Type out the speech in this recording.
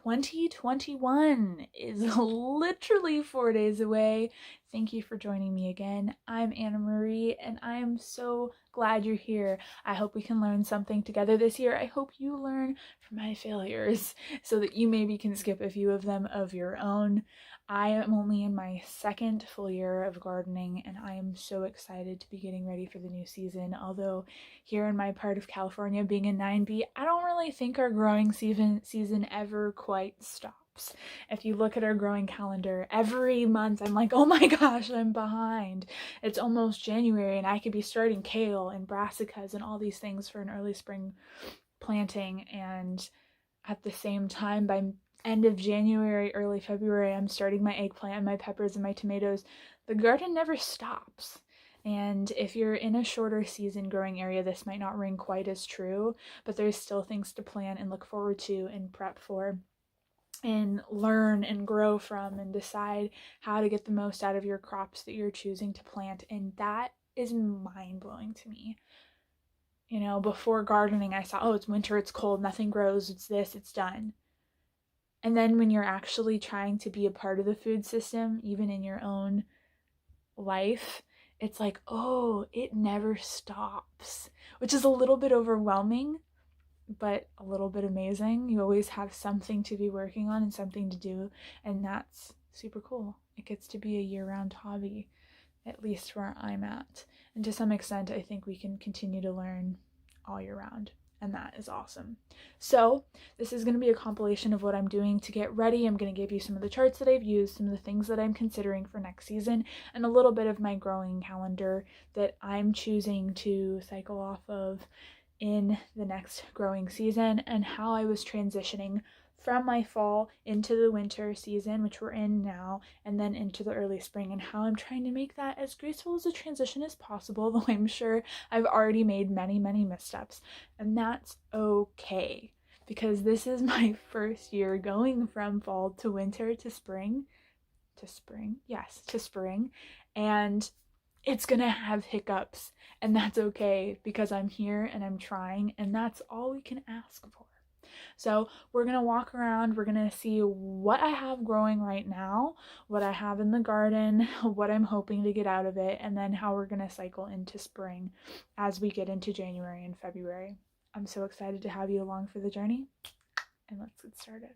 2021 is literally 4 days away. Thank you for joining me again. I'm Anna Marie, and I am so glad you're here. I hope we can learn something together this year. I hope you learn from my failures so that you maybe can skip a few of them of your own. I am only in my second full year of gardening, and I am so excited to be getting ready for the new season. Although here in my part of California, being a 9B, I don't really think our growing season ever quite stops. If you look at our growing calendar, every month I'm like, oh my gosh, I'm behind. It's almost January and I could be starting kale and brassicas and all these things for an early spring planting, and at the same time, by end of January, early February, I'm starting my eggplant and my peppers and my tomatoes. The garden never stops. And if you're in a shorter season growing area, this might not ring quite as true, but there's still things to plan and look forward to and prep for and learn and grow from and decide how to get the most out of your crops that you're choosing to plant. And that is mind-blowing to me. You know, before gardening, I thought, oh, it's winter, it's cold, nothing grows, it's this, it's done. And then when you're actually trying to be a part of the food system, even in your own life, it's like, oh, it never stops, which is a little bit overwhelming, but a little bit amazing. You always have something to be working on and something to do, and that's super cool. It gets to be a year-round hobby, at least where I'm at. And to some extent, I think we can continue to learn all year round, and that is awesome. So this is going to be a compilation of what I'm doing to get ready. I'm going to give you some of the charts that I've used, some of the things that I'm considering for next season, and a little bit of my growing calendar that I'm choosing to cycle off of in the next growing season, and how I was transitioning from my fall into the winter season, which we're in now, and then into the early spring, and how I'm trying to make that as graceful as a transition as possible, though I'm sure I've already made many, many missteps, and that's okay, because this is my first year going from fall to winter to spring, to spring, and it's gonna have hiccups, and that's okay because I'm here and I'm trying, and that's all we can ask for. So we're gonna walk around, we're gonna see what I have growing right now, what I have in the garden, what I'm hoping to get out of it, and then how we're gonna cycle into spring as we get into January and February. I'm so excited to have you along for the journey, and let's get started.